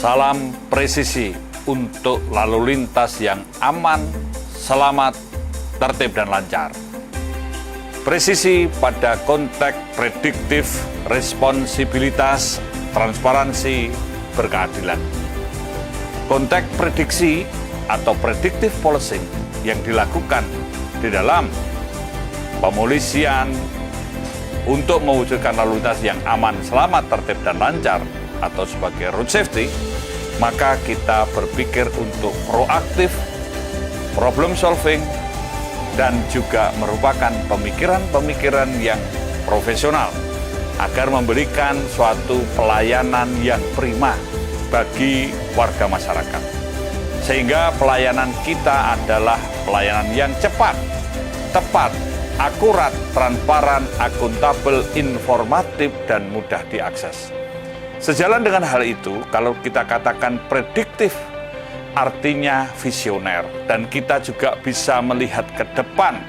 Salam presisi untuk lalu lintas yang aman, selamat, tertib, dan lancar. Presisi pada konteks prediktif, responsibilitas, transparansi, berkeadilan. Konteks prediksi atau predictive policing yang dilakukan di dalam pemolisian untuk mewujudkan lalu lintas yang aman, selamat, tertib, dan lancar atau sebagai road safety, maka kita berpikir untuk proaktif, problem solving, dan juga merupakan pemikiran-pemikiran yang profesional agar memberikan suatu pelayanan yang prima bagi warga masyarakat. Sehingga pelayanan kita adalah pelayanan yang cepat, tepat, akurat, transparan, akuntabel, informatif, dan mudah diakses. Sejalan dengan hal itu, kalau kita katakan prediktif, artinya visioner, dan kita juga bisa melihat ke depan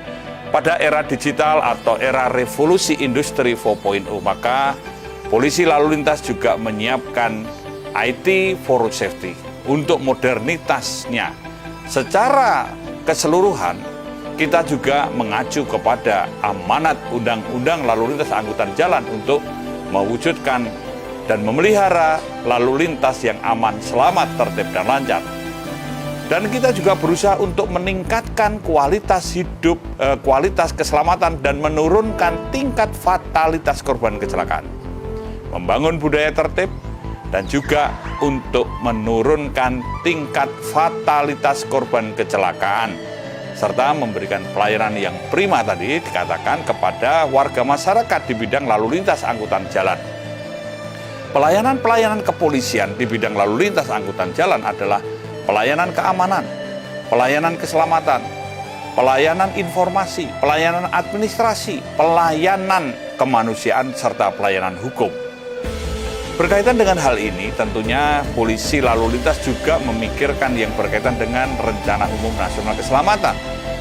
pada era digital atau era revolusi industri 4.0, maka polisi lalu lintas juga menyiapkan IT for road safety untuk modernitasnya. Secara keseluruhan, kita juga mengacu kepada amanat Undang-Undang Lalu Lintas Angkutan Jalan untuk mewujudkan dan memelihara lalu lintas yang aman, selamat, tertib, dan lancar. Dan kita juga berusaha untuk meningkatkan kualitas hidup, kualitas keselamatan, dan menurunkan tingkat fatalitas korban kecelakaan. Membangun budaya tertib, dan juga untuk menurunkan tingkat fatalitas korban kecelakaan, serta memberikan pelayanan yang prima tadi dikatakan kepada warga masyarakat di bidang lalu lintas angkutan jalan. Pelayanan-pelayanan kepolisian di bidang lalu lintas angkutan jalan adalah pelayanan keamanan, pelayanan keselamatan, pelayanan informasi, pelayanan administrasi, pelayanan kemanusiaan, serta pelayanan hukum. Berkaitan dengan hal ini, tentunya polisi lalu lintas juga memikirkan yang berkaitan dengan Rencana Umum Nasional Keselamatan.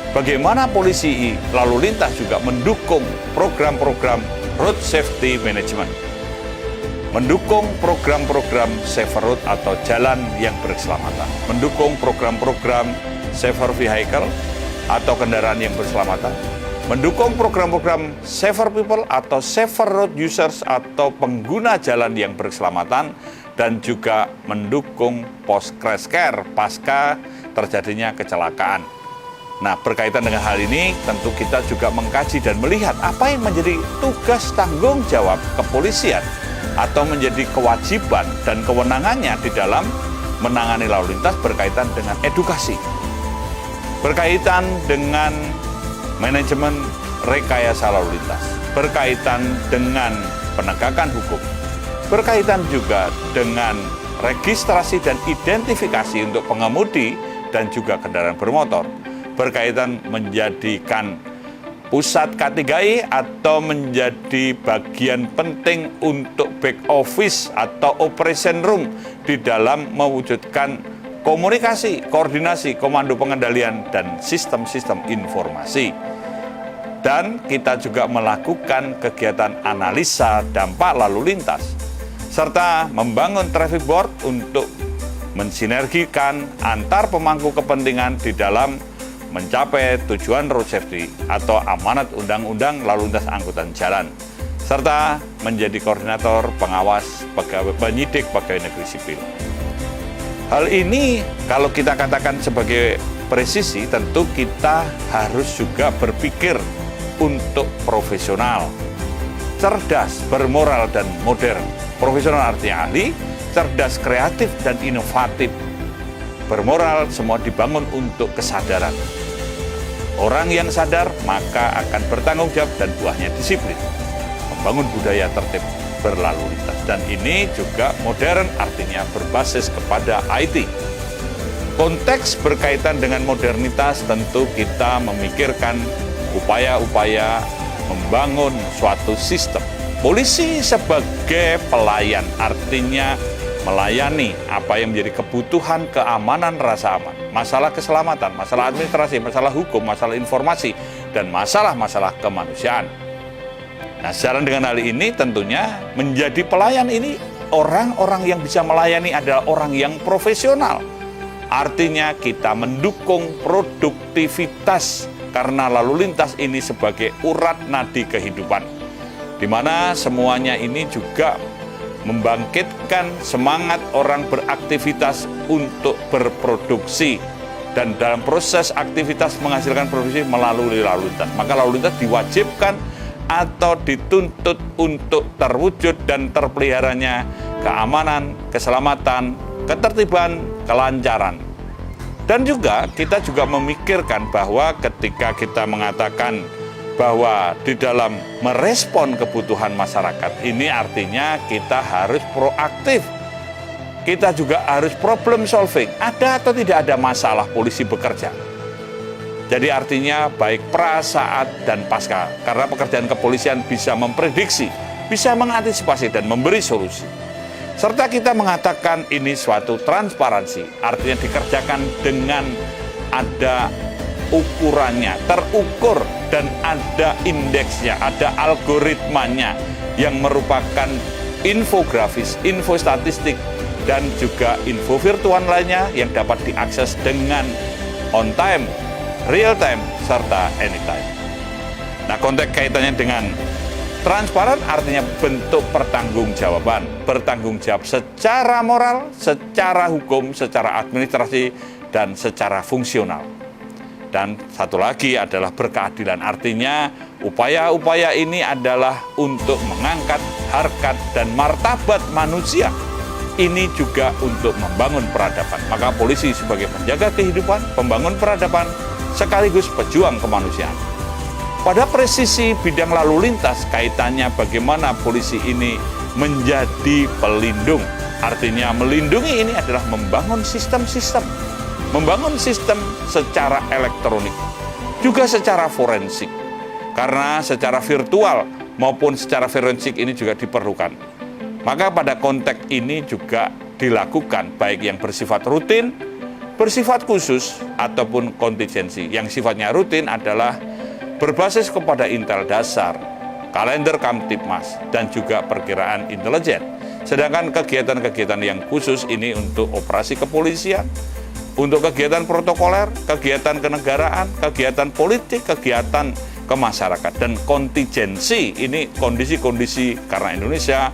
Bagaimana polisi lalu lintas juga mendukung program-program road safety management, mendukung program-program safer road atau jalan yang berkeselamatan, mendukung program-program safer vehicle atau kendaraan yang berkeselamatan, mendukung program-program safer people atau safer road users atau pengguna jalan yang berkeselamatan, dan juga mendukung post crash care pasca terjadinya kecelakaan. Nah, berkaitan dengan hal ini, tentu kita juga mengkaji dan melihat apa yang menjadi tugas tanggung jawab kepolisian atau menjadi kewajiban dan kewenangannya di dalam menangani lalu lintas berkaitan dengan edukasi, berkaitan dengan manajemen rekayasa lalu lintas, berkaitan dengan penegakan hukum, berkaitan juga dengan registrasi dan identifikasi untuk pengemudi dan juga kendaraan bermotor, berkaitan menjadikan pusat K3I atau menjadi bagian penting untuk back office atau operation room di dalam mewujudkan komunikasi, koordinasi, komando pengendalian, dan sistem-sistem informasi. Dan kita juga melakukan kegiatan analisa dampak lalu lintas, serta membangun traffic board untuk mensinergikan antar pemangku kepentingan di dalam mencapai tujuan road safety atau amanat Undang-Undang Lalu Lintas Angkutan Jalan, serta menjadi koordinator pengawas pegawai penyidik pegawai negeri sipil. Hal ini kalau kita katakan sebagai presisi, tentu kita harus juga berpikir untuk profesional, cerdas, bermoral, dan modern. Profesional artinya ahli, cerdas, kreatif, dan inovatif. Bermoral semua dibangun untuk kesadaran. Orang yang sadar maka akan bertanggung jawab dan buahnya disiplin. Membangun budaya tertib berlalu lintas, dan ini juga modern artinya berbasis kepada IT. Konteks berkaitan dengan modernitas, tentu kita memikirkan upaya-upaya membangun suatu sistem. Polisi sebagai pelayan artinya melayani apa yang menjadi kebutuhan keamanan, rasa aman, masalah keselamatan, masalah administrasi, masalah hukum, masalah informasi, dan masalah-masalah kemanusiaan. Nah, sejalan dengan hal ini tentunya menjadi pelayan ini orang-orang yang bisa melayani adalah orang yang profesional. Artinya kita mendukung produktivitas karena lalu lintas ini sebagai urat nadi kehidupan, di mana semuanya ini juga membangkitkan semangat orang beraktivitas untuk berproduksi, dan dalam proses aktivitas menghasilkan produksi melalui lalu lintas. Maka lalu lintas diwajibkan atau dituntut untuk terwujud dan terpeliharanya keamanan, keselamatan, ketertiban, kelancaran. Dan juga kita juga memikirkan bahwa ketika kita mengatakan bahwa di dalam merespon kebutuhan masyarakat ini artinya kita harus proaktif. Kita juga harus problem solving. Ada atau tidak ada masalah polisi bekerja. Jadi artinya baik pra, saat, dan pasca. Karena pekerjaan kepolisian bisa memprediksi, bisa mengantisipasi dan memberi solusi. Serta kita mengatakan ini suatu transparansi, artinya dikerjakan dengan ada ukurannya, terukur, dan ada indeksnya, ada algoritmanya yang merupakan infografis, info statistik, dan juga info virtual lainnya yang dapat diakses dengan on time, real time, serta anytime. Nah, konteks kaitannya dengan transparan artinya bentuk pertanggungjawaban, bertanggung jawab secara moral, secara hukum, secara administrasi, dan secara fungsional. Dan satu lagi adalah berkeadilan, artinya upaya-upaya ini adalah untuk mengangkat harkat dan martabat manusia. Ini juga untuk membangun peradaban. Maka polisi sebagai penjaga kehidupan, pembangun peradaban, sekaligus pejuang kemanusiaan. Pada presisi bidang lalu lintas, kaitannya bagaimana polisi ini menjadi pelindung. Artinya melindungi ini adalah membangun sistem-sistem. Membangun sistem secara elektronik, juga secara forensik. Karena secara virtual maupun secara forensik ini juga diperlukan. Maka pada konteks ini juga dilakukan baik yang bersifat rutin, bersifat khusus, ataupun kontingensi. Yang sifatnya rutin adalah berbasis kepada intel dasar, kalender Kamtibmas, dan juga perkiraan intelijen. Sedangkan kegiatan-kegiatan yang khusus ini untuk operasi kepolisian, untuk kegiatan protokoler, kegiatan kenegaraan, kegiatan politik, kegiatan kemasyarakat, dan kontingensi ini kondisi-kondisi karena Indonesia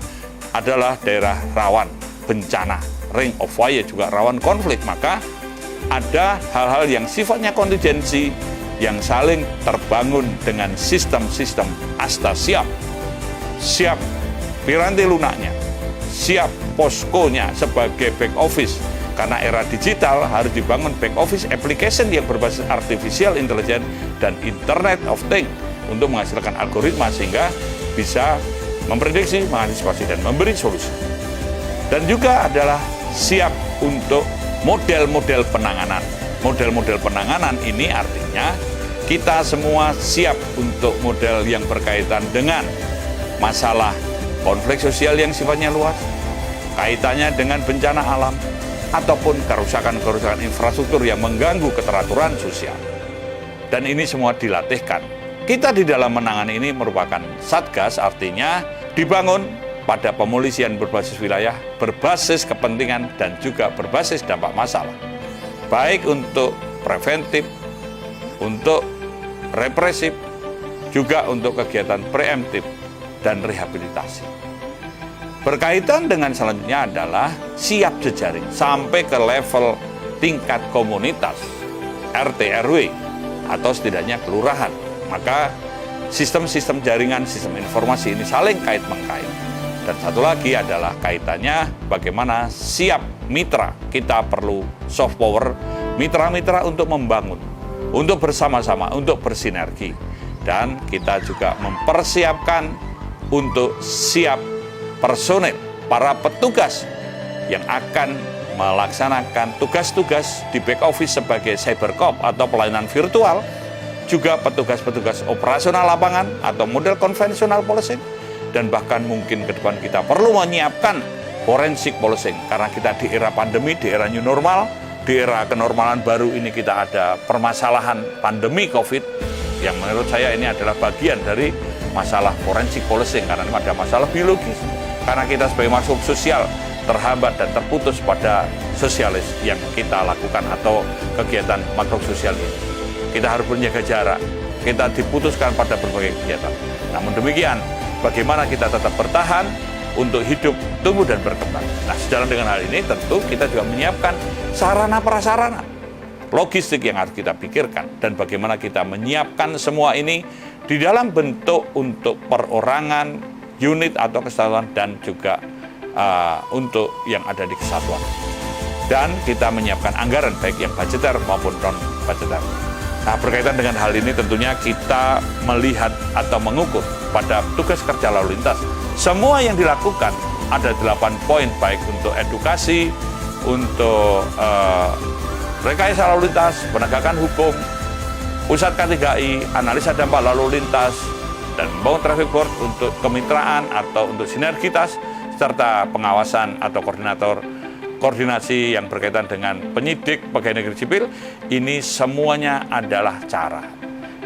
adalah daerah rawan bencana, ring of fire, juga rawan konflik, maka ada hal-hal yang sifatnya kontingensi yang saling terbangun dengan sistem-sistem asta siap piranti lunaknya, siap poskonya sebagai back office. Karena era digital harus dibangun back office application yang berbasis artificial intelligence dan Internet of Things untuk menghasilkan algoritma sehingga bisa memprediksi, mengantisipasi, dan memberi solusi. Dan juga adalah siap untuk model-model penanganan. Model-model penanganan ini artinya kita semua siap untuk model yang berkaitan dengan masalah konflik sosial yang sifatnya luas, kaitannya dengan bencana alam, ataupun kerusakan-kerusakan infrastruktur yang mengganggu keteraturan sosial. Dan ini semua dilatihkan. Kita di dalam menangani ini merupakan satgas, artinya dibangun pada pemolisian berbasis wilayah, berbasis kepentingan, dan juga berbasis dampak masalah. Baik untuk preventif, untuk represif, juga untuk kegiatan preemptif dan rehabilitasi. Berkaitan dengan selanjutnya adalah siap jejaring sampai ke level tingkat komunitas, RT RW, atau setidaknya kelurahan. Maka sistem-sistem jaringan, sistem informasi ini saling kait-mengkait. Dan satu lagi adalah kaitannya bagaimana siap mitra. Kita perlu soft power, mitra-mitra untuk membangun, untuk bersama-sama, untuk bersinergi. Dan kita juga mempersiapkan untuk siap personel, para petugas yang akan melaksanakan tugas-tugas di back office sebagai cybercop atau pelayanan virtual, juga petugas-petugas operasional lapangan atau model konvensional policing, dan bahkan mungkin ke depan kita perlu menyiapkan forensik policing karena kita di era pandemi, di era new normal, di era kenormalan baru ini kita ada permasalahan pandemi COVID yang menurut saya ini adalah bagian dari masalah forensik policing karena ada masalah biologis, karena kita sebagai makhluk sosial terhambat dan terputus pada sosialis yang kita lakukan atau kegiatan makhluk sosial ini. Kita harus menjaga jarak, kita diputuskan pada berbagai kegiatan. Namun demikian, bagaimana kita tetap bertahan untuk hidup, tumbuh, dan berkembang. Nah, sejalan dengan hal ini tentu kita juga menyiapkan sarana-prasarana logistik yang harus kita pikirkan, dan bagaimana kita menyiapkan semua ini di dalam bentuk untuk perorangan, unit atau kesatuan, dan juga untuk yang ada di kesatuan. Dan kita menyiapkan anggaran baik yang budgeter maupun non-budgeter. Nah, berkaitan dengan hal ini tentunya kita melihat atau mengukur pada tugas kerja lalu lintas. Semua yang dilakukan ada 8 poin, baik untuk edukasi, untuk rekayasa lalu lintas, penegakan hukum, pusat K3I, analisa dampak lalu lintas, dan membangun traffic board untuk kemitraan atau untuk sinergitas, serta pengawasan atau koordinasi yang berkaitan dengan penyidik, pegawai negeri sipil. Ini semuanya adalah cara.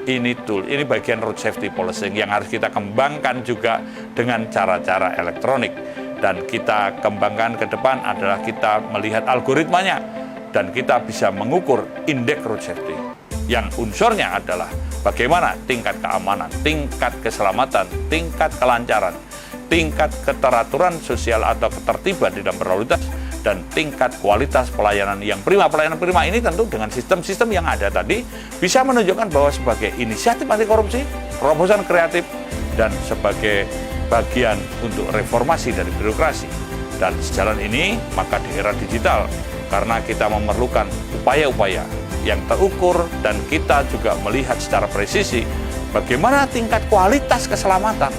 Ini tool, ini bagian road safety policing yang harus kita kembangkan juga dengan cara-cara elektronik. Dan kita kembangkan ke depan adalah kita melihat algoritmanya, dan kita bisa mengukur indeks road safety. Yang unsurnya adalah bagaimana tingkat keamanan, tingkat keselamatan, tingkat kelancaran, tingkat keteraturan sosial atau ketertiban di dalam berlalu lintas, dan tingkat kualitas pelayanan yang prima. Pelayanan prima ini tentu dengan sistem-sistem yang ada tadi bisa menunjukkan bahwa sebagai inisiatif anti korupsi, terobosan kreatif, dan sebagai bagian untuk reformasi dari birokrasi. Dan sejalan ini, maka di era digital, karena kita memerlukan upaya-upaya yang terukur, dan kita juga melihat secara presisi bagaimana tingkat kualitas keselamatan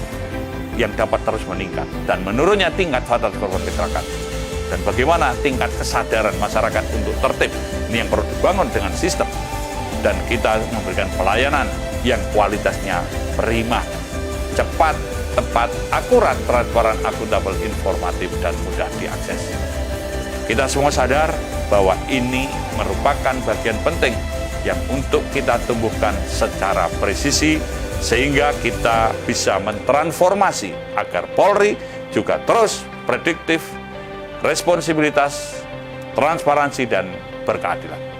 yang dapat terus meningkat, dan menurunnya tingkat fatalitas korban kecelakaan, dan bagaimana tingkat kesadaran masyarakat untuk tertib. Ini yang perlu dibangun dengan sistem, dan kita memberikan pelayanan yang kualitasnya prima, cepat, tepat, akurat, transparan, akuntabel, informatif, dan mudah diakses. Kita semua sadar bahwa ini merupakan bagian penting yang untuk kita tumbuhkan secara presisi, sehingga kita bisa mentransformasi agar Polri juga terus prediktif, responsibilitas, transparansi, dan berkeadilan.